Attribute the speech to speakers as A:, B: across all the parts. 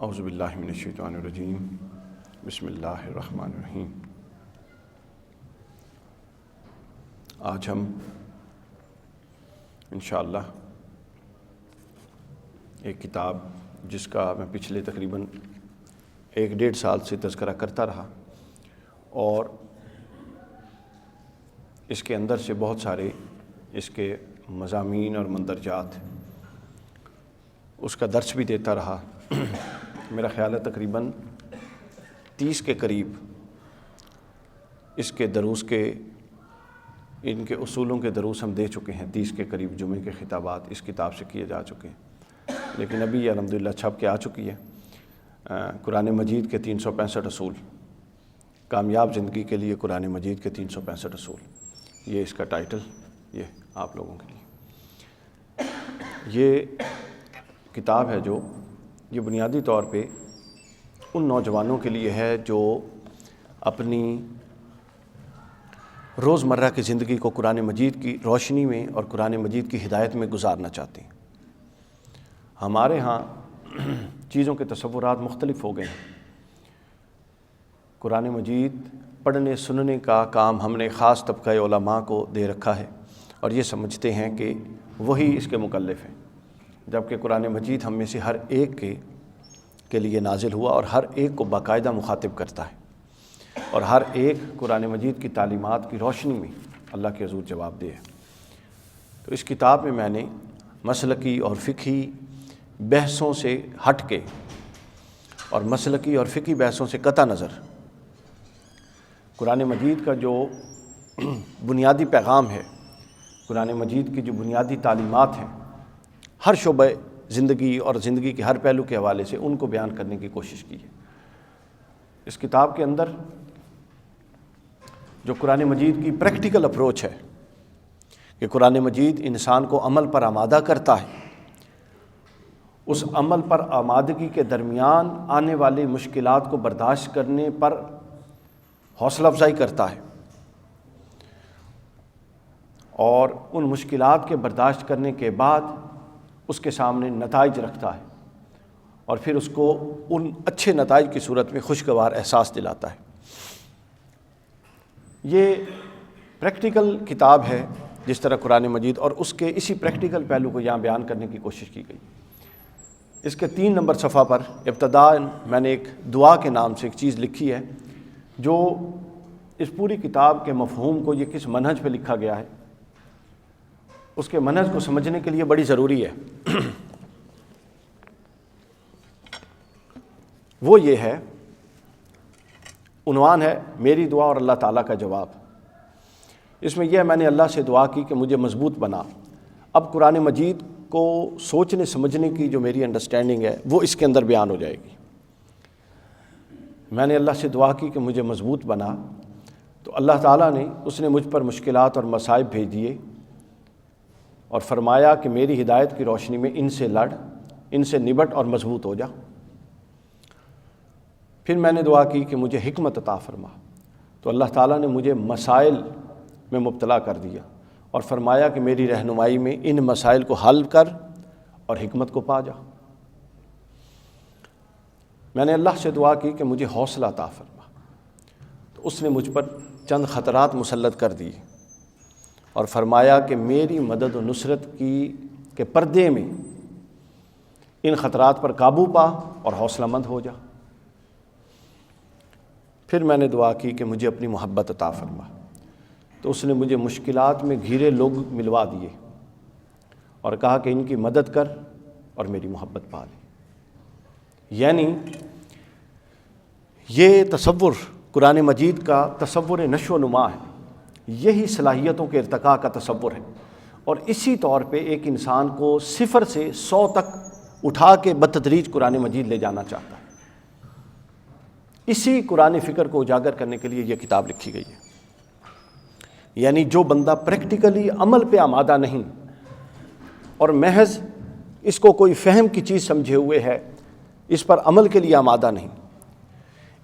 A: اعوذ باللہ من الشیطان الرجیم بسم اللہ الرحمن الرحیم۔ آج ہم انشاءاللہ ایک کتاب جس کا میں پچھلے تقریباً 1-1.5 سال سے تذکرہ کرتا رہا اور اس کے اندر سے بہت سارے اس کے مضامین اور مندرجات اس کا درس بھی دیتا رہا۔ میرا خیال ہے تقریباً 30 کے قریب اس کے دروس ان کے اصولوں کے دروس ہم دے چکے ہیں۔ 30 کے قریب جمعے کے خطابات اس کتاب سے کیے جا چکے ہیں، لیکن ابھی یہ الحمدللہ چھپ کے آ چکی ہے۔ قرآن مجید کے 365 اصول، کامیاب زندگی کے لیے قرآن مجید کے 365 اصول، یہ اس کا ٹائٹل، یہ آپ لوگوں کے لیے۔ یہ کتاب ہے جو یہ بنیادی طور پہ ان نوجوانوں کے لیے ہے جو اپنی روزمرہ کی زندگی کو قرآن مجید کی روشنی میں اور قرآن مجید کی ہدایت میں گزارنا چاہتے ہیں۔ ہمارے ہاں چیزوں کے تصورات مختلف ہو گئے ہیں۔ قرآن مجید پڑھنے سننے کا کام ہم نے خاص طبقہ علماء کو دے رکھا ہے اور یہ سمجھتے ہیں کہ وہی اس کے مکلف ہیں، جبکہ قرآن مجید ہم میں سے ہر ایک کے لیے نازل ہوا اور ہر ایک کو باقاعدہ مخاطب کرتا ہے، اور ہر ایک قرآن مجید کی تعلیمات کی روشنی میں اللہ کے حضور جواب دہ ہے۔ تو اس کتاب میں نے مسلکی اور فقہی بحثوں سے ہٹ کے اور مسلکی اور فقہی بحثوں سے قطع نظر قرآن مجید کا جو بنیادی پیغام ہے، قرآن مجید کی جو بنیادی تعلیمات ہیں، ہر شعبہ زندگی اور زندگی کے ہر پہلو کے حوالے سے ان کو بیان کرنے کی کوشش کی ہے۔ اس کتاب کے اندر جو قرآن مجید کی پریکٹیکل اپروچ ہے کہ قرآن مجید انسان کو عمل پر آمادہ کرتا ہے، اس عمل پر آمادگی کے درمیان آنے والی مشکلات کو برداشت کرنے پر حوصلہ افزائی کرتا ہے، اور ان مشکلات کے برداشت کرنے کے بعد اس کے سامنے نتائج رکھتا ہے اور پھر اس کو ان اچھے نتائج کی صورت میں خوشگوار احساس دلاتا ہے۔ یہ پریکٹیکل کتاب ہے جس طرح قرآن مجید، اور اس کے اسی پریکٹیکل پہلو کو یہاں بیان کرنے کی کوشش کی گئی۔ اس کے 3 نمبر صفحہ پر ابتداءً میں نے ایک دعا کے نام سے ایک چیز لکھی ہے جو اس پوری کتاب کے مفہوم کو، یہ کس منہج پہ لکھا گیا ہے، اس کے منہج کو سمجھنے کے لیے بڑی ضروری ہے۔ وہ یہ ہے، عنوان ہے میری دعا اور اللہ تعالیٰ کا جواب۔ اس میں یہ میں نے اللہ سے دعا کی کہ مجھے مضبوط بنا۔ اب قرآن مجید کو سوچنے سمجھنے کی جو میری انڈرسٹینڈنگ ہے وہ اس کے اندر بیان ہو جائے گی۔ میں نے اللہ سے دعا کی کہ مجھے مضبوط بنا، تو اللہ تعالیٰ نے اس نے مجھ پر مشکلات اور مصائب بھیج دیے اور فرمایا کہ میری ہدایت کی روشنی میں ان سے لڑ، ان سے نبٹ اور مضبوط ہو جا۔ پھر میں نے دعا کی کہ مجھے حکمت عطا فرما، تو اللہ تعالیٰ نے مجھے مسائل میں مبتلا کر دیا اور فرمایا کہ میری رہنمائی میں ان مسائل کو حل کر اور حکمت کو پا جا۔ میں نے اللہ سے دعا کی کہ مجھے حوصلہ عطا فرما، تو اس نے مجھ پر چند خطرات مسلط کر دیے اور فرمایا کہ میری مدد و نصرت کے پردے میں ان خطرات پر قابو پا اور حوصلہ مند ہو جا۔ پھر میں نے دعا کی کہ مجھے اپنی محبت عطا فرما، تو اس نے مجھے مشکلات میں گھیرے لوگ ملوا دیے اور کہا کہ ان کی مدد کر اور میری محبت پا لے۔ یعنی یہ تصور قرآن مجید کا تصور نشو و نما ہے، یہی صلاحیتوں کے ارتقاء کا تصور ہے، اور اسی طور پہ ایک انسان کو 0 سے 100 تک اٹھا کے بتدریج قرآن مجید لے جانا چاہتا ہے۔ اسی قرآن فکر کو اجاگر کرنے کے لیے یہ کتاب لکھی گئی ہے۔ یعنی جو بندہ پریکٹیکلی عمل پہ آمادہ نہیں اور محض اس کو کوئی فہم کی چیز سمجھے ہوئے ہے، اس پر عمل کے لیے آمادہ نہیں،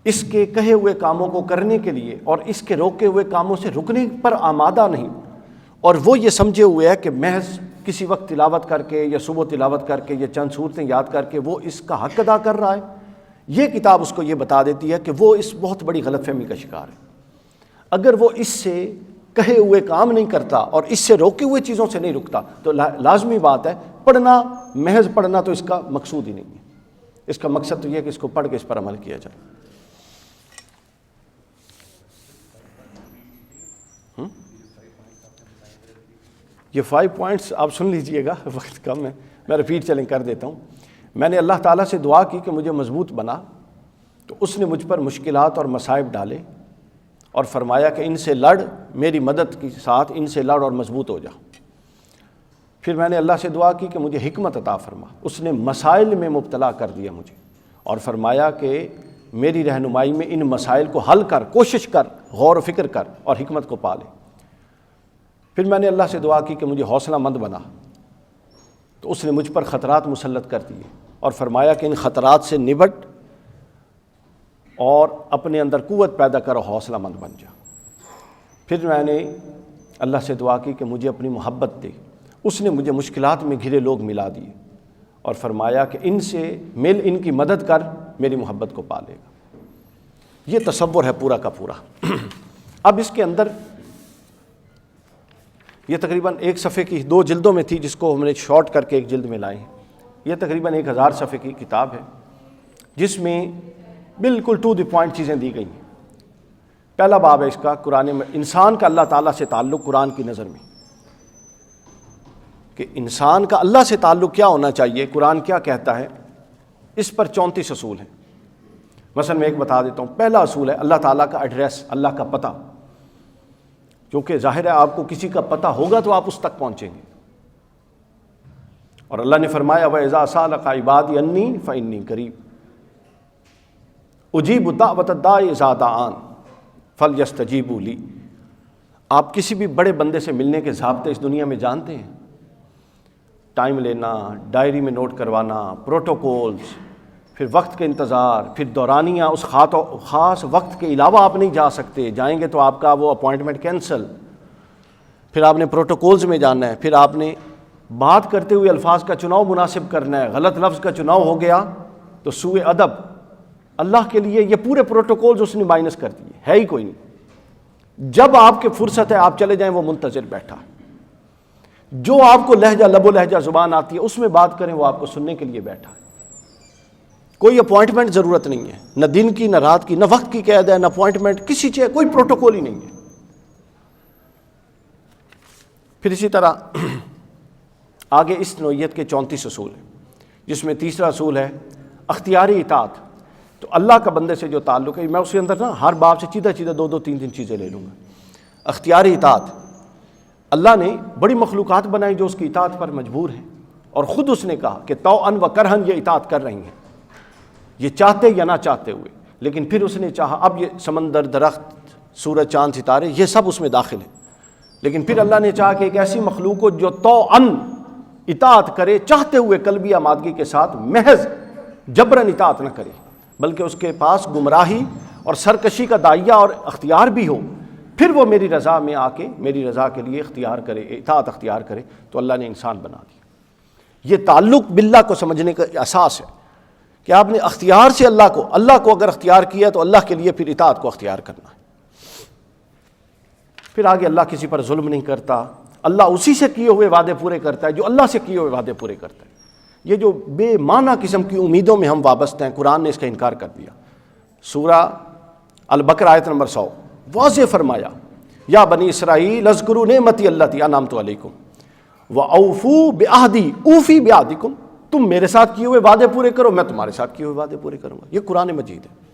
A: اس کے کہے ہوئے کاموں کو کرنے کے لیے اور اس کے روکے ہوئے کاموں سے رکنے پر آمادہ نہیں، اور وہ یہ سمجھے ہوئے ہے کہ محض کسی وقت تلاوت کر کے یا صبح تلاوت کر کے یا چند صورتیں یاد کر کے وہ اس کا حق ادا کر رہا ہے، یہ کتاب اس کو یہ بتا دیتی ہے کہ وہ اس بہت بڑی غلط فہمی کا شکار ہے۔ اگر وہ اس سے کہے ہوئے کام نہیں کرتا اور اس سے روکے ہوئے چیزوں سے نہیں رکتا تو لازمی بات ہے پڑھنا، محض پڑھنا تو اس کا مقصود ہی نہیں ہے۔ اس کا مقصد تو یہ ہے کہ اس کو پڑھ کے اس پر عمل کیا جائے۔ یہ 5 پوائنٹس آپ سن لیجئے گا، وقت کم ہے، میں ریپیٹ چلیں کر دیتا ہوں۔ میں نے اللہ تعالیٰ سے دعا کی کہ مجھے مضبوط بنا، تو اس نے مجھ پر مشکلات اور مصائب ڈالے اور فرمایا کہ ان سے لڑ، میری مدد کے ساتھ ان سے لڑ اور مضبوط ہو جا۔ پھر میں نے اللہ سے دعا کی کہ مجھے حکمت عطا فرما، اس نے مسائل میں مبتلا کر دیا مجھے اور فرمایا کہ میری رہنمائی میں ان مسائل کو حل کر، کوشش کر، غور و فکر کر اور حکمت کو پا لے۔ پھر میں نے اللہ سے دعا کی کہ مجھے حوصلہ مند بنا، تو اس نے مجھ پر خطرات مسلط کر دیے اور فرمایا کہ ان خطرات سے نبٹ اور اپنے اندر قوت پیدا کر اور حوصلہ مند بن جا۔ پھر میں نے اللہ سے دعا کی کہ مجھے اپنی محبت دے، اس نے مجھے مشکلات میں گھرے لوگ ملا دیے اور فرمایا کہ ان سے مل، ان کی مدد کر، میری محبت کو پا لے گا۔ یہ تصور ہے پورا کا پورا۔ اب اس کے اندر یہ تقریباً 1 صفحے کی 2 جلدوں میں تھی، جس کو ہم نے شارٹ کر کے 1 جلد میں لائے ہیں۔ یہ تقریباً 1000 صفحے کی کتاب ہے، جس میں بالکل ٹو دی پوائنٹ چیزیں دی گئی ہیں۔ پہلا باب ہے اس کا، قرآن میں انسان کا اللہ تعالیٰ سے تعلق قرآن کی نظر میں، کہ انسان کا اللہ سے تعلق کیا ہونا چاہیے، قرآن کیا کہتا ہے۔ اس پر 34 اصول ہیں۔ مثلا میں ایک بتا دیتا ہوں۔ پہلا اصول ہے اللہ تعالیٰ کا ایڈریس، اللہ کا پتہ، کیونکہ ظاہر ہے آپ کو کسی کا پتہ ہوگا تو آپ اس تک پہنچیں گے۔ اور اللہ نے فرمایا وَإِذَا سَأَلَكَ عِبَادِي عَنِّي فَإِنِّي قَرِيبٌ اُجِيبُ دَعْوَةَ الدَّاعِ إِذَا دَعَانِ فَلْيَسْتَجِيبُوا لِي۔ آپ کسی بھی بڑے بندے سے ملنے کے ضابطے اس دنیا میں جانتے ہیں، ٹائم لینا، ڈائری میں نوٹ کروانا، پروٹوکولز، پھر وقت کا انتظار، پھر دورانیہ، اس خاص وقت کے علاوہ آپ نہیں جا سکتے، جائیں گے تو آپ کا وہ اپوائنٹمنٹ کینسل، پھر آپ نے پروٹوکولز میں جانا ہے، پھر آپ نے بات کرتے ہوئے الفاظ کا چناؤ مناسب کرنا ہے، غلط لفظ کا چناؤ ہو گیا تو سوء ادب۔ اللہ کے لیے یہ پورے پروٹوکولز اس نے مائنس کر دیے، ہے ہی کوئی نہیں۔ جب آپ کے فرصت ہے آپ چلے جائیں، وہ منتظر بیٹھا ہے۔ جو آپ کو لہجہ، لب و لہجہ زبان آتی ہے اس میں بات کریں، وہ آپ کو سننے کے لیے بیٹھا ہے۔ کوئی اپوائنٹمنٹ ضرورت نہیں ہے، نہ دن کی، نہ رات کی، نہ وقت کی قید ہے، نہ اپوائنٹمنٹ، کسی چیز کوئی پروٹوکول ہی نہیں ہے۔ پھر اسی طرح آگے اس نوعیت کے 34 اصول ہیں، جس میں تیسرا اصول ہے اختیاری اطاعت۔ تو اللہ کا بندے سے جو تعلق ہے، میں اس کے اندر ہر باب سے چیدہ 2-3 چیزیں لے لوں گا۔ اختیاری اطاعت، اللہ نے بڑی مخلوقات بنائی جو اس کی اطاعت پر مجبور ہیں، اور خود اس نے کہا کہ طوعاً و کرہاً یہ اطاعت کر رہی ہیں، یہ چاہتے یا نہ چاہتے ہوئے۔ لیکن پھر اس نے چاہا، اب یہ سمندر، درخت، سورج، چاند، ستارے، یہ سب اس میں داخل ہیں، لیکن پھر اللہ نے چاہا کہ ایک ایسی مخلوق ہو جو طوعاً اطاعت کرے، چاہتے ہوئے قلبی آمادگی کے ساتھ، محض جبراً اطاعت نہ کرے، بلکہ اس کے پاس گمراہی اور سرکشی کا داعیہ اور اختیار بھی ہو، پھر وہ میری رضا میں آ کے میری رضا کے لیے اختیار کرے، اطاعت اختیار کرے۔ تو اللہ نے انسان بنا دیا۔ یہ تعلق باللہ کو سمجھنے کا اساس ہے کہ آپ نے اختیار سے اللہ کو اگر اختیار کیا تو اللہ کے لیے پھر اطاعت کو اختیار کرنا ہے۔ پھر آگے اللہ کسی پر ظلم نہیں کرتا، اللہ اسی سے کیے ہوئے وعدے پورے کرتا ہے جو اللہ سے کیے ہوئے وعدے پورے کرتا ہے۔ یہ جو بے معنی قسم کی امیدوں میں ہم وابستہ ہیں، قرآن نے اس کا انکار کر دیا۔ سورہ البقرہ آیت نمبر 100 واضح فرمایا، یا بنی اسرائیل اذکروا نعمتی اللتی انعمت علیکم واوفوا بعہدی اوفی بعہدکم، تم میرے ساتھ کیے ہوئے وعدے پورے کرو، میں تمہارے ساتھ کیے ہوئے وعدے پورے کروں گا۔ یہ قرآن مجید ہے۔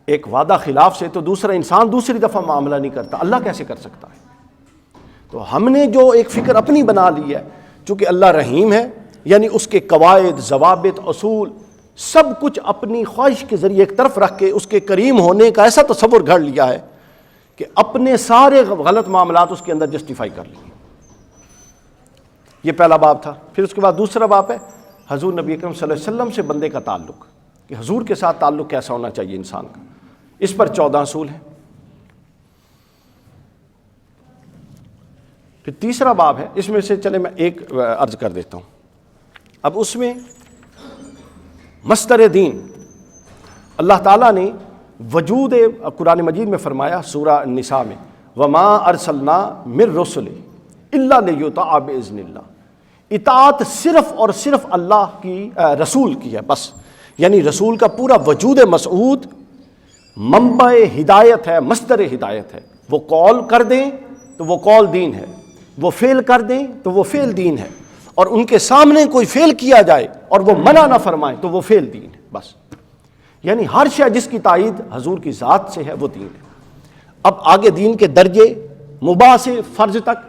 A: ایک وعدہ خلاف سے تو دوسرا انسان دوسری دفعہ معاملہ نہیں کرتا، اللہ کیسے کر سکتا ہے؟ تو ہم نے جو ایک فکر اپنی بنا لی ہے، چونکہ اللہ رحیم ہے، یعنی اس کے قواعد، ضوابط، اصول سب کچھ اپنی خواہش کے ذریعے ایک طرف رکھ کے اس کے کریم ہونے کا ایسا تصور گھڑ لیا ہے کہ اپنے سارے غلط معاملات اس کے اندر جسٹیفائی کر لیے۔ یہ پہلا باب تھا۔ پھر اس کے بعد دوسرا باب ہے حضور نبی اکرم صلی اللہ علیہ وسلم سے بندے کا تعلق، کہ حضور کے ساتھ تعلق کیسا ہونا چاہیے انسان کا۔ اس پر 14 اصول ہیں۔ پھر تیسرا باب ہے، اس میں سے چلے میں ایک عرض کر دیتا ہوں۔ اب اس میں مصدر دین اللہ تعالیٰ نے وجود قرآن مجید میں فرمایا سورہ النساء میں وما ارسلنا من رسل الا لیطاع باذن اللہ، اطاعت صرف اور صرف اللہ کی رسول کی ہے بس، یعنی رسول کا پورا وجود مسعود منبع ہدایت ہے، مصدر ہدایت ہے۔ وہ قول کر دیں تو وہ قول دین ہے، وہ فعل کر دیں تو وہ فعل دین ہے، اور ان کے سامنے کوئی فعل کیا جائے اور وہ منع نہ فرمائے تو وہ فعل دین ہے بس، یعنی ہر شے جس کی تائید حضور کی ذات سے ہے وہ دین ہے۔ اب آگے دین کے درجے مباح سے فرض تک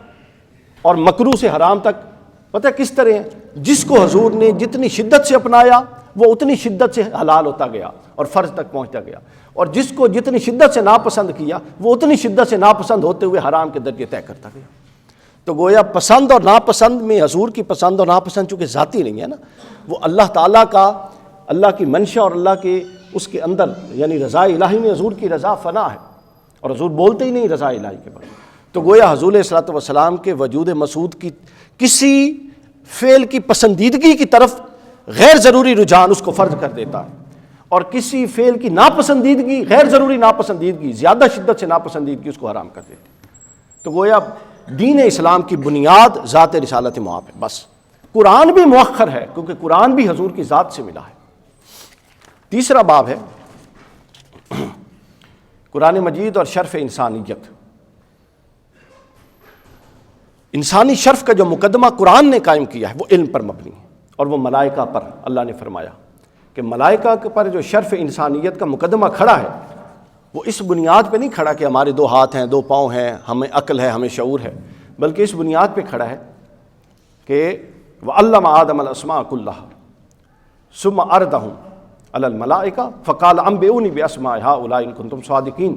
A: اور مکروہ سے حرام تک پتہ کس طرح ہیں؟ جس کو حضور نے جتنی شدت سے اپنایا وہ اتنی شدت سے حلال ہوتا گیا اور فرض تک پہنچتا گیا، اور جس کو جتنی شدت سے ناپسند کیا وہ اتنی شدت سے ناپسند ہوتے ہوئے حرام کے درجے طے کرتا گیا۔ تو گویا پسند اور ناپسند میں حضور کی پسند اور ناپسند چونکہ ذاتی نہیں ہے نا، وہ اللہ تعالیٰ کا، اللہ کی منشا اور اللہ کے اس کے اندر، یعنی رضا الہی میں حضور کی رضا فنا ہے، اور حضور بولتے ہی نہیں رضا الہی کے بارے میں۔ تو گویا حضور علیہ الصلوۃ والسلام کے وجود مسعود کی کسی فعل کی پسندیدگی کی طرف غیر ضروری رجحان اس کو فرض کر دیتا ہے، اور کسی فعل کی ناپسندیدگی، غیر ضروری ناپسندیدگی، زیادہ شدت سے ناپسندیدگی اس کو حرام کر دیتی ہے۔ تو گویا دین اسلام کی بنیاد ذات رسالت مآب ہے بس۔ قرآن بھی مؤخر ہے کیونکہ قرآن بھی حضور کی ذات سے ملا ہے۔ تیسرا باب ہے قرآن مجید اور شرف انسانیت۔ انسانی شرف کا جو مقدمہ قرآن نے قائم کیا ہے وہ علم پر مبنی ہے، اور وہ ملائکہ پر۔ اللہ نے فرمایا کہ ملائکہ پر جو شرف انسانیت کا مقدمہ کھڑا ہے وہ اس بنیاد پہ نہیں کھڑا کہ ہمارے 2 ہاتھ ہیں، 2 پاؤں ہیں، ہمیں عقل ہے، ہمیں شعور ہے، بلکہ اس بنیاد پہ کھڑا ہے کہ وَعَلَّمَ آدَمَ الْأَسْمَاءَ كُلَّهَا ثُمَّ عَرَضَهُمْ عَلَى الْمَلَائِكَةِ فَقَالَ أَنبِئُونِي بِأَسْمَاءِ هَؤُلَاءِ إِن كُنتُمْ صَادِقِينَ۔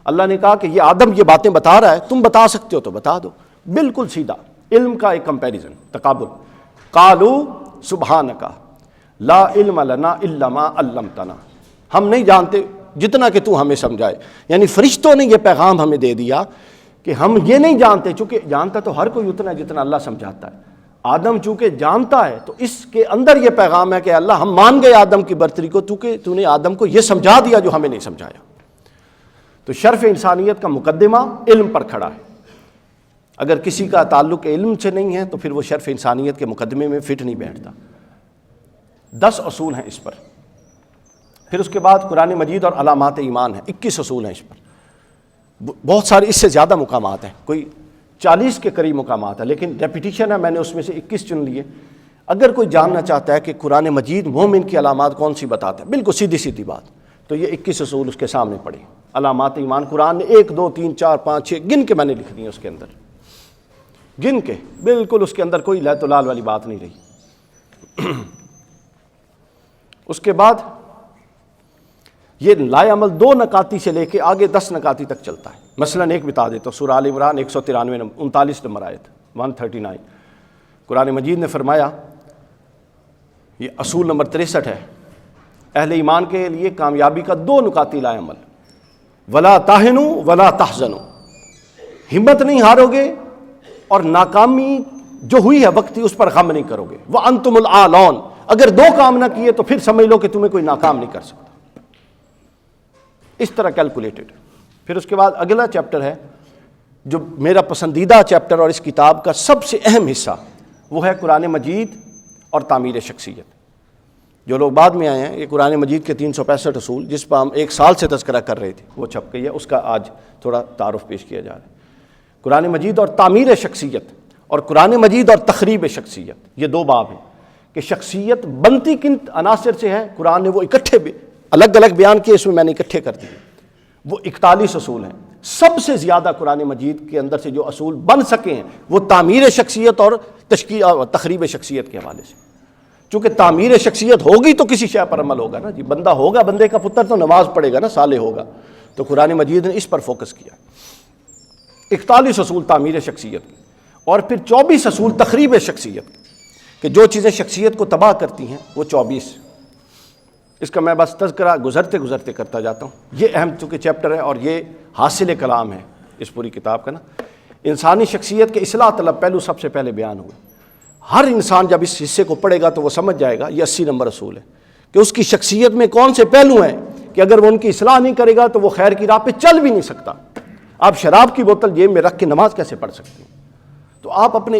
A: اللہ نے کہا کہ یہ آدم یہ باتیں بتا رہا ہے، تم بتا سکتے ہو تو بتا دو، بالکل سیدھا علم کا ایک کمپیریزن، تقابل۔ قَالُوا سُبْحَانَكَ لَا عِلْمَ لَنَا إِلَّا مَا عَلَّمْتَنَا، ہم نہیں جانتے جتنا کہ تو ہمیں سمجھائے، یعنی فرشتوں نے یہ پیغام ہمیں دے دیا کہ ہم یہ نہیں جانتے، چونکہ جانتا تو ہر کوئی اتنا ہے جتنا اللہ سمجھاتا ہے۔ آدم چونکہ جانتا ہے تو اس کے اندر یہ پیغام ہے کہ اللہ ہم مان گئے آدم کی برتری کو، چونکہ تو نے آدم کو یہ سمجھا دیا جو ہمیں نہیں سمجھایا۔ تو شرف انسانیت کا مقدمہ علم پر کھڑا ہے۔ اگر کسی کا تعلق علم سے نہیں ہے تو پھر وہ شرف انسانیت کے مقدمے میں فٹ نہیں بیٹھتا۔ 10 اصول ہیں اس پر۔ پھر اس کے بعد قرآن مجید اور علامات ایمان ہیں، 21 اصول ہیں اس پر۔ بہت سارے اس سے زیادہ مقامات ہیں، کوئی 40 کے قریب مقامات ہیں، لیکن ریپیٹیشن ہے، میں نے اس میں سے 21 چن لیے۔ اگر کوئی جاننا چاہتا ہے کہ قرآن مجید مومن کی علامات کون سی بتاتا ہے، بالکل سیدھی سیدھی بات، تو یہ 21 اصول اس کے سامنے پڑے۔ علامات ایمان قرآن نے 1 2 3 4 5 6 گن کے میں نے لکھ دی اس کے اندر، گن کے، بالکل اس کے اندر کوئی لہت و لال والی بات نہیں رہی۔ اس کے بعد یہ لائے عمل 2 نکاتی سے لے کے آگے 10 نکاتی تک چلتا ہے۔ مثلا ایک بتا دیتا ہوں، سورہ آل عمران 193 نمبر آیت 139، قرآن مجید نے فرمایا، یہ اصول نمبر 63 ہے، اہل ایمان کے لیے کامیابی کا 2 نکاتی لائے عمل، ولا تاہنوا ولا تحزنوا، ہمت نہیں ہارو گے اور ناکامی جو ہوئی ہے وقتی اس پر غم نہیں کرو گے، وانتم الاعلون، اگر 2 کام نہ کیے تو پھر سمجھ لو کہ تمہیں کوئی ناکام نہیں کر سکتا۔ اس طرح کیلکولیٹڈ۔ پھر اس کے بعد اگلا چیپٹر ہے جو میرا پسندیدہ چیپٹر اور اس کتاب کا سب سے اہم حصہ، وہ ہے قرآن مجید اور تعمیر شخصیت۔ جو لوگ بعد میں آئے ہیں، یہ قرآن مجید کے 365 اصول جس پر ہم 1 سال سے تذکرہ کر رہے تھے وہ چھپ گئی ہے، اس کا آج تھوڑا تعارف پیش کیا جا رہا ہے۔ قرآن مجید اور تعمیر شخصیت اور قرآن مجید اور تخریب شخصیت، یہ 2 باب ہیں کہ شخصیت بنتی کن عناصر سے ہے۔ قرآن نے وہ اکٹھے الگ الگ بیان کیے، اس میں میں نے اکٹھے کر دیے۔ وہ 41 اصول ہیں۔ سب سے زیادہ قرآن مجید کے اندر سے جو اصول بن سکے ہیں وہ تعمیر شخصیت اور تخریب شخصیت کے حوالے سے، چونکہ تعمیر شخصیت ہوگی تو کسی شے پر عمل ہوگا نا جی، بندہ ہوگا، بندے کا پتر تو نماز پڑھے گا نا، صالح ہوگا، تو قرآن مجید نے اس پر فوکس کیا۔ 41 اصول تعمیر شخصیت کے، اور پھر 24 اصول تخریب شخصیت کے، کہ جو چیزیں شخصیت کو تباہ کرتی ہیں وہ 24۔ اس کا میں بس تذکرہ گزرتے گزرتے کرتا جاتا ہوں۔ یہ اہم چونکہ چیپٹر ہے اور یہ حاصل کلام ہے اس پوری کتاب کا نا۔ انسانی شخصیت کے اصلاح طلب پہلو سب سے پہلے بیان ہوئے۔ ہر انسان جب اس حصے کو پڑھے گا تو وہ سمجھ جائے گا، یہ 80 نمبر اصول ہے کہ اس کی شخصیت میں کون سے پہلو ہیں کہ اگر وہ ان کی اصلاح نہیں کرے گا تو وہ خیر کی راہ پہ چل بھی نہیں سکتا. آپ شراب کی بوتل جیب میں رکھ کے نماز کیسے پڑھ سکتے ہیں؟ تو آپ اپنے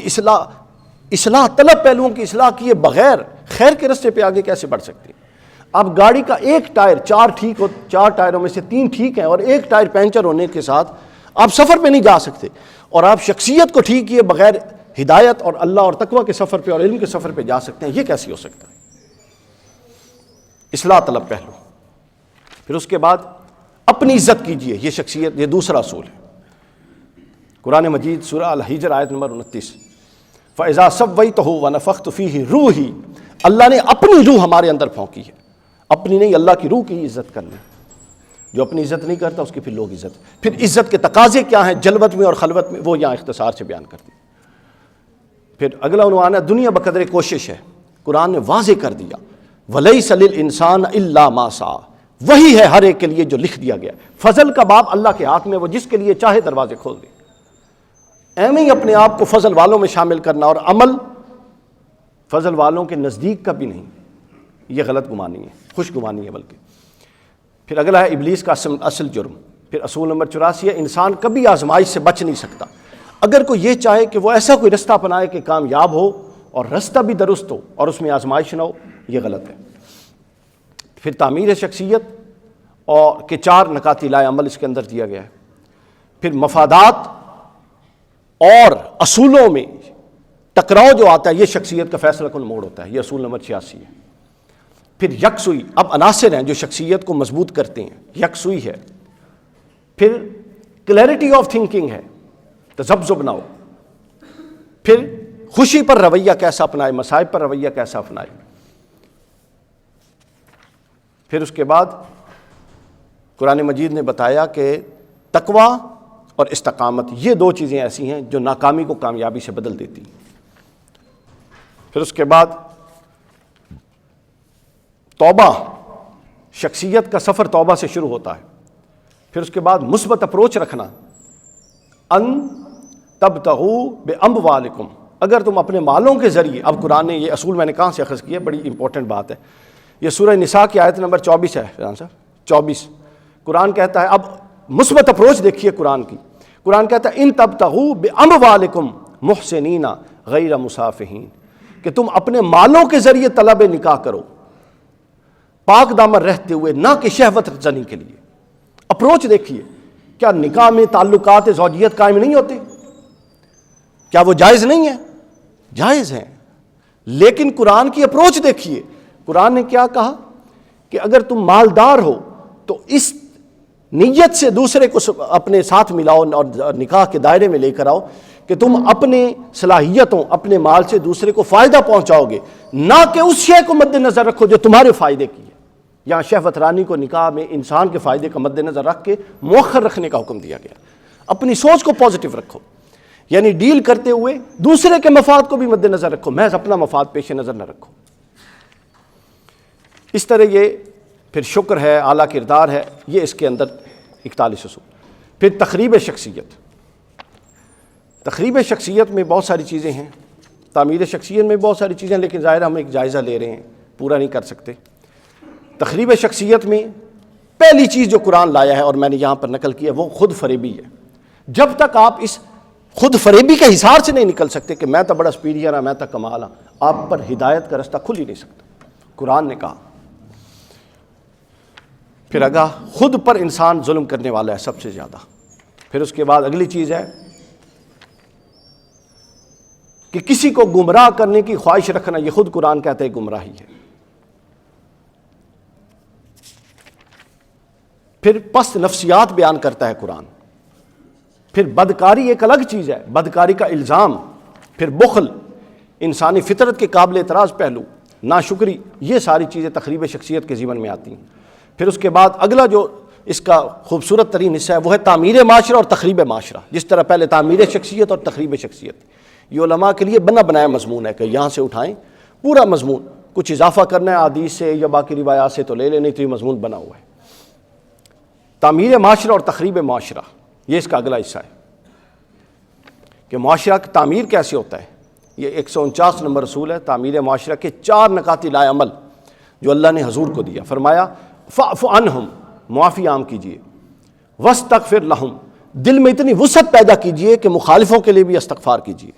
A: اصلاح طلب پہلوؤں کی اصلاح کیے بغیر خیر کے رستے پہ آگے کیسے بڑھ سکتے ہیں؟ آپ گاڑی کا ایک ٹائر چار ٹائروں میں سے 3 ٹھیک ہیں اور ایک ٹائر پینچر ہونے کے ساتھ آپ سفر پہ نہیں جا سکتے، اور آپ شخصیت کو ٹھیک کیے بغیر ہدایت اور اللہ اور تقوی کے سفر پہ اور علم کے سفر پہ جا سکتے ہیں؟ یہ کیسے ہو سکتا ہے؟ اصلاح طلب پہلو. پھر اس کے بعد اپنی عزت کیجئے، یہ شخصیت، یہ دوسرا اصول ہے. قرآن مجید سورہ الحجر آیت نمبر 29، فَإِذَا سَوَّيْتُهُ وَنَفَخْتُ فِيهِ رُوحِي، اللہ نے اپنی روح ہمارے اندر پھونکی ہے. اپنی نہیں، اللہ کی روح کی عزت کرنی. جو اپنی عزت نہیں کرتا اس کی پھر لوگ عزت. پھر عزت کے تقاضے کیا ہیں جلوت میں اور خلوت میں، وہ یہاں اختصار سے بیان کر دی. پھر اگلا عنوان ہے دنیا بقدر کوشش ہے. قرآن نے واضح کر دیا وَلَيْسَ لِلْإِنسَانَ إِلَّا مَا سَعَى، وہی ہے ہر ایک کے لیے جو لکھ دیا گیا. فضل کا باب اللہ کے ہاتھ میں، وہ جس کے لیے چاہے دروازے کھول دے. ایویں ہی اپنے آپ کو فضل والوں میں شامل کرنا اور عمل فضل والوں کے نزدیک کا بھی نہیں، یہ غلط گمانی ہے، خوش گمانی ہے بلکہ. پھر اگلا ہے ابلیس کا اصل جرم. پھر اصول نمبر 84 ہے انسان کبھی آزمائش سے بچ نہیں سکتا. اگر کوئی یہ چاہے کہ وہ ایسا کوئی رستہ اپنائے کہ کامیاب ہو اور رستہ بھی درست ہو اور اس میں آزمائش نہ ہو، یہ غلط ہے. پھر تعمیر شخصیت اور کے 4 نکاتی لائے عمل اس کے اندر دیا گیا ہے. پھر مفادات اور اصولوں میں ٹکراؤ جو آتا ہے یہ شخصیت کا فیصلہ کن موڑ ہوتا ہے، یہ اصول نمبر 86 ہے. پھر یکسوئی، اب عناصر ہیں جو شخصیت کو مضبوط کرتے ہیں، یکسوئی ہے. پھر کلیئرٹی آف تھنکنگ ہے، تذبذب نہ ہو. پھر خوشی پر رویہ کیسا اپنائے، مصائب پر رویہ کیسا اپنائے. پھر اس کے بعد قرآن مجید نے بتایا کہ تقوی اور استقامت، یہ 2 چیزیں ایسی ہیں جو ناکامی کو کامیابی سے بدل دیتی. پھر اس کے بعد توبہ، شخصیت کا سفر توبہ سے شروع ہوتا ہے. پھر اس کے بعد مثبت اپروچ رکھنا، ان تبتغوا باموالکم، اگر تم اپنے مالوں کے ذریعے. اب قرآن نے یہ اصول میں نے کہاں سے اخذ کیا، بڑی امپورٹنٹ بات ہے. یہ سورہ نساء کی آیت نمبر 24 ہے فیضان صاحب، 24. قرآن کہتا ہے، اب مثبت اپروچ دیکھیے قرآن کی. قرآن کہتا ہے ان تبتغوا باموالکم محسنین غیر مسافحین، کہ تم اپنے مالوں کے ذریعے طلب نکاح کرو پاک دامن رہتے ہوئے، نہ کہ شہوت زنی کے لیے. اپروچ دیکھیے، کیا نکاح میں تعلقات زوجیت قائم نہیں ہوتے؟ کیا وہ جائز نہیں ہیں؟ جائز ہیں. لیکن قرآن کی اپروچ دیکھیے. قرآن نے کیا کہا کہ اگر تم مالدار ہو تو اس نیت سے دوسرے کو اپنے ساتھ ملاؤ اور نکاح کے دائرے میں لے کر آؤ کہ تم اپنے صلاحیتوں، اپنے مال سے دوسرے کو فائدہ پہنچاؤ گے، نہ کہ اس شے کو مد نظر رکھو جو تمہارے فائدے کی ہے. یہاں شہوت رانی کو نکاح میں انسان کے فائدے کا مد نظر رکھ کے مؤخر رکھنے کا حکم دیا گیا. اپنی سوچ کو پازیٹیو رکھو، یعنی ڈیل کرتے ہوئے دوسرے کے مفاد کو بھی مد نظر رکھو، محض اپنا مفاد پیش نظر نہ رکھو. اس طرح یہ پھر شکر ہے، اعلیٰ کردار ہے، یہ اس کے اندر 41 اصول. پھر تخریب شخصیت. تخریب شخصیت میں بہت ساری چیزیں ہیں، تعمیر شخصیت میں بہت ساری چیزیں، لیکن ظاہر ہم ایک جائزہ لے رہے ہیں، پورا نہیں کر سکتے. تخریب شخصیت میں پہلی چیز جو قرآن لایا ہے اور میں نے یہاں پر نقل کی ہے وہ خود فریبی ہے. جب تک آپ اس خود فریبی کے حصار سے نہیں نکل سکتے کہ میں تو بڑا سپیریئر ہوں، میں تو کمال ہوں، آپ پر ہدایت کا رستہ کھل ہی نہیں سکتا. قرآن نے کہا. پھر اگا خود پر انسان ظلم کرنے والا ہے سب سے زیادہ. پھر اس کے بعد اگلی چیز ہے کہ کسی کو گمراہ کرنے کی خواہش رکھنا، یہ خود قرآن کہتا ہے گمراہی ہے. پھر پست نفسیات بیان کرتا ہے قرآن. پھر بدکاری ایک الگ چیز ہے، بدکاری کا الزام. پھر بخل، انسانی فطرت کے قابل اعتراض پہلو، ناشکری، یہ ساری چیزیں تخریب شخصیت کے ضمن میں آتی ہیں. پھر اس کے بعد اگلا جو اس کا خوبصورت ترین حصہ ہے وہ ہے تعمیر معاشرہ اور تخریب معاشرہ. جس طرح پہلے تعمیر شخصیت اور تخریب شخصیت، یہ علماء کے لیے بنا بنایا مضمون ہے کہ یہاں سے اٹھائیں پورا مضمون، کچھ اضافہ کرنا ہے حدیث سے یا باقی روایات سے تو لے لیں، نہیں تو یہ مضمون بنا ہوا ہے. تعمیر معاشرہ اور تخریب معاشرہ، یہ اس کا اگلا حصہ ہے کہ معاشرہ کی تعمیر کیسے ہوتا ہے. یہ 149 نمبر اصول ہے تعمیر معاشرہ کے 4 نکاتی لائے عمل جو اللہ نے حضور کو دیا. فرمایا فاعف عنہم، معافی عام کیجیے، واستغفر لہم، دل میں اتنی وسعت پیدا کیجیے کہ مخالفوں کے لیے بھی استغفار کیجیے،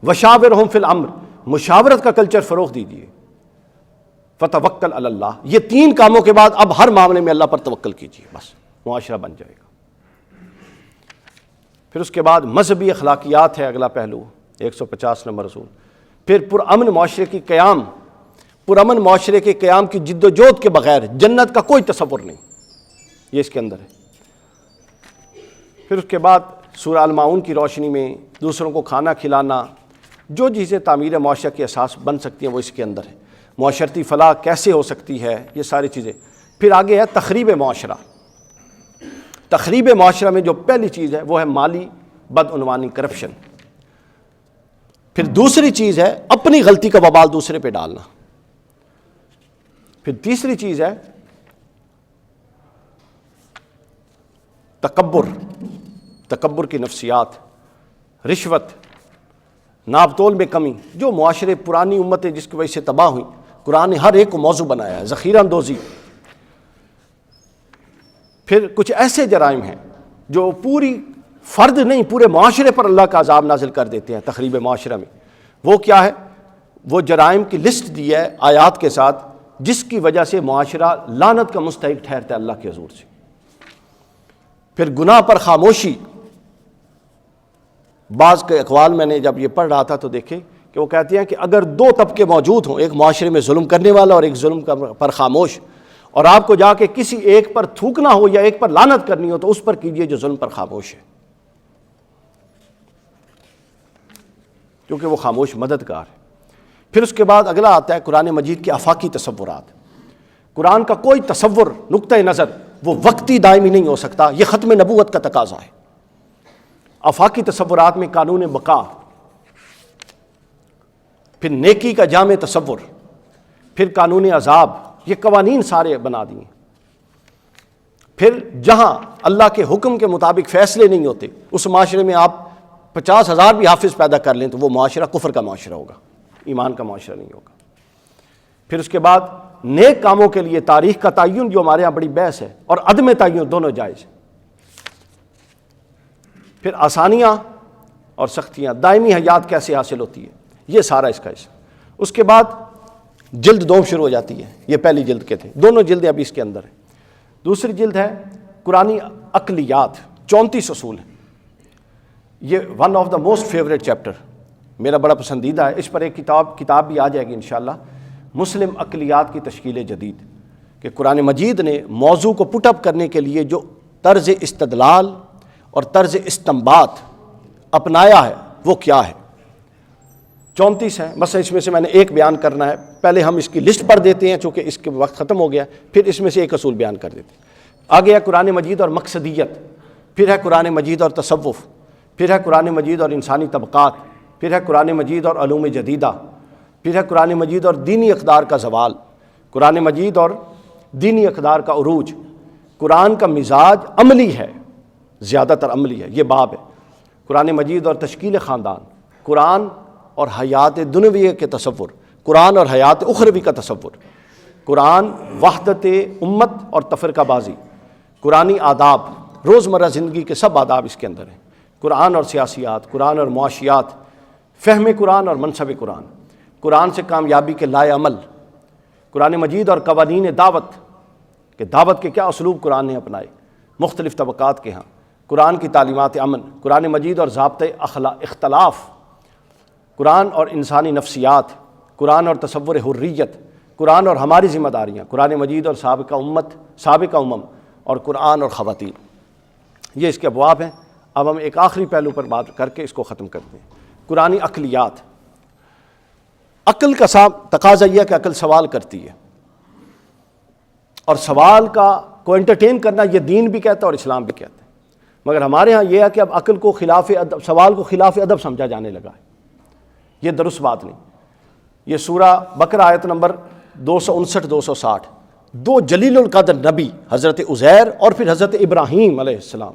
A: وشاورہم فی الامر، مشاورت کا کلچر فروغ دیجیے، فتوکل علی اللہ، یہ 3 کاموں کے بعد اب ہر معاملے میں اللہ پر توکل کیجیے، بس معاشرہ بن جائے گا. پھر اس کے بعد مذہبی اخلاقیات ہے اگلا پہلو، 150 نمبر اصول. پھر پرامن معاشرے کی قیام، پرامن معاشرے کے قیام کی جد و جہد کے بغیر جنت کا کوئی تصور نہیں، یہ اس کے اندر ہے. پھر اس کے بعد سورہ الماعون کی روشنی میں دوسروں کو کھانا کھلانا، جو چیزیں تعمیر معاشرہ کی اساس بن سکتی ہیں وہ اس کے اندر ہے. معاشرتی فلاح کیسے ہو سکتی ہے، یہ ساری چیزیں. پھر آگے ہے تخریب معاشرہ. تخریب معاشرہ میں جو پہلی چیز ہے وہ ہے مالی بدعنوانی، کرپشن. پھر دوسری چیز ہے اپنی غلطی کا وبال دوسرے پہ ڈالنا. پھر تیسری چیز ہے تکبر، تکبر کی نفسیات، رشوت، ناپ تول میں کمی، جو معاشرے پرانی امتیں جس کی وجہ سے تباہ ہوئیں، قرآن نے ہر ایک کو موضوع بنایا ہے. ذخیرہ اندوزی. پھر کچھ ایسے جرائم ہیں جو پوری فرد نہیں پورے معاشرے پر اللہ کا عذاب نازل کر دیتے ہیں تخریب معاشرہ میں. وہ کیا ہے؟ وہ جرائم کی لسٹ دی ہے آیات کے ساتھ، جس کی وجہ سے معاشرہ لعنت کا مستحق ٹھہرتا ہے اللہ کے حضور سے. پھر گناہ پر خاموشی. بعض کے اقوال میں نے جب یہ پڑھ رہا تھا تو دیکھے کہ وہ کہتے ہیں کہ اگر 2 طبقے موجود ہوں، ایک معاشرے میں ظلم کرنے والا اور ایک ظلم پر خاموش، اور آپ کو جا کے کسی ایک پر تھوکنا ہو یا ایک پر لعنت کرنی ہو تو اس پر کیجئے جو ظلم پر خاموش ہے، کیونکہ وہ خاموش مددگار ہے. پھر اس کے بعد اگلا آتا ہے قرآن مجید کے آفاقی تصورات. قرآن کا کوئی تصور، نقطہ نظر، وہ وقتی دائمی نہیں ہو سکتا، یہ ختم نبوت کا تقاضا ہے. آفاقی تصورات میں قانون بقا، پھر نیکی کا جامع تصور، پھر قانون عذاب، یہ قوانین سارے بنا دیے. پھر جہاں اللہ کے حکم کے مطابق فیصلے نہیں ہوتے، اس معاشرے میں آپ 50,000 بھی حافظ پیدا کر لیں تو وہ معاشرہ کفر کا معاشرہ ہوگا، ایمان کا معاشرہ نہیں ہوگا. پھر اس کے بعد نیک کاموں کے لیے تاریخ کا تعین، جو ہمارے ہاں بڑی بحث ہے، اور عدم تعین دونوں جائز. پھر آسانیاں اور سختیاں، دائمی حیات کیسے حاصل ہوتی ہے، یہ سارا اس کا حصہ. اس کے بعد جلد 2 شروع ہو جاتی ہے، یہ پہلی جلد کے تھے، دونوں جلدیں ابھی اس کے اندر ہیں. دوسری جلد ہے قرآنی عقلیات، 34 اصول ہیں. یہ one of the most favourite chapter, میرا بڑا پسندیدہ ہے. اس پر ایک کتاب بھی آ جائے گی انشاءاللہ، مسلم عقلیات کی تشکیل جدید، کہ قرآن مجید نے موضوع کو پٹ اپ کرنے کے لیے جو طرز استدلال اور طرز استنباط اپنایا ہے وہ کیا ہے. 34 ہیں. مثلا اس میں سے میں نے ایک بیان کرنا ہے، پہلے ہم اس کی لسٹ پڑھ دیتے ہیں چونکہ اس کے وقت ختم ہو گیا، پھر اس میں سے ایک اصول بیان کر دیتے ہیں. آگے ہے قرآن مجید اور مقصدیت، پھر ہے قرآن مجید اور تصوف، پھر ہے قرآن مجید اور انسانی طبقات، پھر ہے قرآن مجید اور علوم جدیدہ، پھر ہے قرآن مجید اور دینی اقدار کا زوال، قرآن مجید اور دینی اقدار کا عروج. قرآن کا مزاج عملی ہے، زیادہ تر عملی ہے، یہ باب ہے. قرآن مجید اور تشکیل خاندان، قرآن اور حیات دنیوی کے تصور، قرآن اور حیات اخروی کا تصور، قرآن وحدت امت اور تفرقہ بازی، قرآنی آداب، روزمرہ زندگی کے سب آداب اس کے اندر ہیں. قرآن اور سیاسیات، قرآن اور معاشیات، فہم قرآن اور منصب قرآن، قرآن سے کامیابی کے لائے عمل، قرآن مجید اور قوانین دعوت، کہ دعوت کے کیا اسلوب قرآن نے اپنائے مختلف طبقات کے ہاں، قرآن کی تعلیمات امن، قرآن مجید اور ضابطۂ اختلاف، قرآن اور انسانی نفسیات، قرآن اور تصور حریت، قرآن اور ہماری ذمہ داریاں، قرآن مجید اور سابقہ امم، اور قرآن اور خواتین. یہ اس کے ابواب ہیں. اب ہم ایک آخری پہلو پر بات کر کے اس کو ختم کرتے ہیں. قرآنی عقلیات. عقل کا تقاضا یہ ہے کہ عقل سوال کرتی ہے، اور سوال کو انٹرٹین کرنا یہ دین بھی کہتا ہے اور اسلام بھی کہتا ہے. مگر ہمارے ہاں یہ ہے کہ اب عقل کو خلاف ادب، سوال کو خلاف ادب سمجھا جانے لگا ہے. یہ درست بات نہیں. یہ سورہ بقرہ آیت نمبر 259-260، 2 جلیل القدر نبی حضرت عزیر اور پھر حضرت ابراہیم علیہ السلام،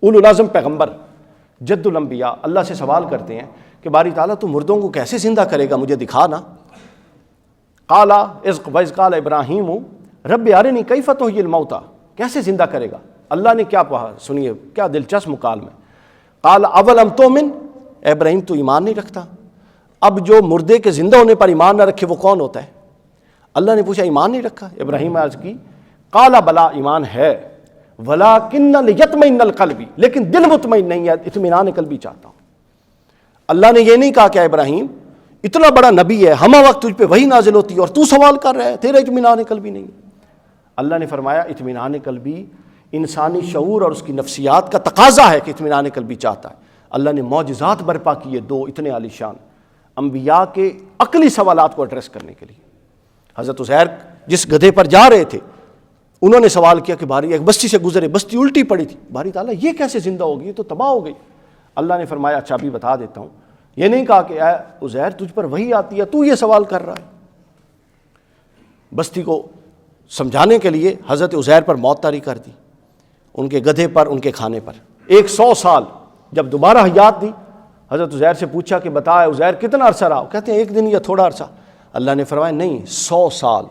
A: اولو العزم پیغمبر، جد الانبیاء، اللہ سے سوال کرتے ہیں کہ باری تعالیٰ تو مردوں کو کیسے زندہ کرے گا، مجھے دکھا نا. قال وَإِذْ قَالَ ابراہیم رب ارنی کیف تحیی الموتى، کیسے زندہ کرے گا؟ اللہ نے کیا کہا سنیے، کیا دلچسپ مکالمہ ہے۔ قال اولم تؤمن، اے ابراہیم تو ایمان نہیں رکھتا؟ اب جو مردے کے زندہ ہونے پر ایمان نہ رکھے وہ کون ہوتا ہے؟ اللہ نے پوچھا ایمان نہیں رکھا؟ ابراہیم عرض کی قال بلا، ایمان ہے، ولکن لیطمئن القلب، لیکن دل مطمئن نہیں ہے، اطمینان قلبی چاہتا ہوں۔ اللہ نے یہ نہیں کہا کہ ابراہیم اتنا بڑا نبی ہے، ہمہ وقت تجھ پہ وہی نازل ہوتی ہے اور تو سوال کر رہا ہے، تیرا اطمینان قلبی نہیں ہے۔ اللہ نے فرمایا اطمینان قلبی انسانی شعور اور اس کی نفسیات کا تقاضا ہے کہ اطمینان قلبی چاہتا ہے۔ اللہ نے معجزات برپا کیے دو اتنے عالی شان انبیاء کے عقلی سوالات کو ایڈریس کرنے کے لیے۔ حضرت عزیر جس گدھے پر جا رہے تھے انہوں نے سوال کیا کہ باری ایک بستی سے گزرے، بستی الٹی پڑی تھی، باری تعالیٰ یہ کیسے زندہ ہوگی، یہ تو تباہ ہو گئی۔ اللہ نے فرمایا اچھا ابھی بتا دیتا ہوں، یہ نہیں کہا کہ اے عزیر تجھ پر وہی آتی ہے، تو یہ سوال کر رہا ہے۔ بستی کو سمجھانے کے لیے حضرت عزیر پر موت طاری کر دی، ان کے گدھے پر، ان کے کھانے پر۔ 100 سال جب دوبارہ حیات دی، حضرت عزیر سے پوچھا کہ بتا عزیر کتنا عرصہ رہا؟ کہتے ہیں 1 دن یا تھوڑا عرصہ۔ اللہ نے فرمایا نہیں، 100 سال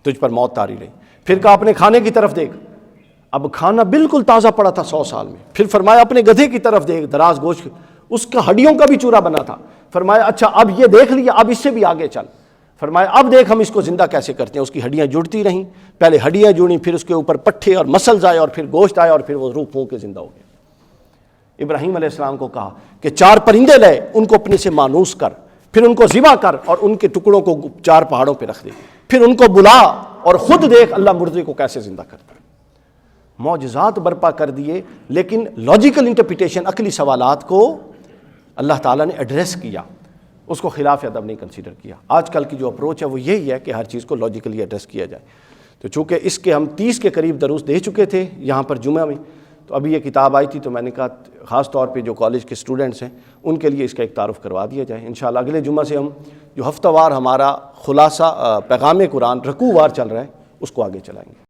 A: تجھ پر موت طاری رہی۔ پھر کہا اپنے کھانے کی طرف دیکھ، اب کھانا بالکل تازہ پڑا تھا 100 سال میں۔ پھر فرمایا اپنے گدھے کی طرف دیکھ، دراز گوشت، اس کا ہڈیوں کا بھی چورا بنا تھا۔ فرمایا اچھا اب یہ دیکھ لیا، اب اس سے بھی آگے چل۔ فرمایا اب دیکھ ہم اس کو زندہ کیسے کرتے ہیں۔ اس کی ہڈیاں جڑتی رہیں، پہلے ہڈیاں جڑیں، پھر اس کے اوپر پٹھے اور مسلز آئے، اور پھر گوشت آیا، اور پھر وہ روح پھونک کے زندہ ہو گیا۔ ابراہیم علیہ السلام کو کہا کہ 4 پرندے لے، ان کو اپنے سے مانوس کر، پھر ان کو ذبح کر اور ان کے ٹکڑوں کو 4 پہاڑوں پہ رکھ دے، پھر ان کو بلا اور خود دیکھ اللہ مردے کو کیسے زندہ کرتا ہے۔ معجزات برپا کر دیے، لیکن لاجیکل انٹرپریٹیشن، عقلی سوالات کو اللہ تعالیٰ نے ایڈریس کیا، اس کو خلاف ادب نہیں کنسیڈر کیا۔ آج کل کی جو اپروچ ہے وہ یہی ہے کہ ہر چیز کو لاجیکلی ایڈریس کیا جائے۔ تو چونکہ اس کے ہم 30 کے قریب دروس دے چکے تھے یہاں پر جمعہ میں، تو ابھی یہ کتاب آئی تھی تو میں نے کہا خاص طور پہ جو کالج کے اسٹوڈنٹس ہیں ان کے لیے اس کا ایک تعارف کروا دیا جائے۔ انشاءاللہ اگلے جمعہ سے ہم جو ہفتہ وار ہمارا خلاصہ پیغام قرآن رکوع وار چل رہا ہے اس کو آگے چلائیں گے۔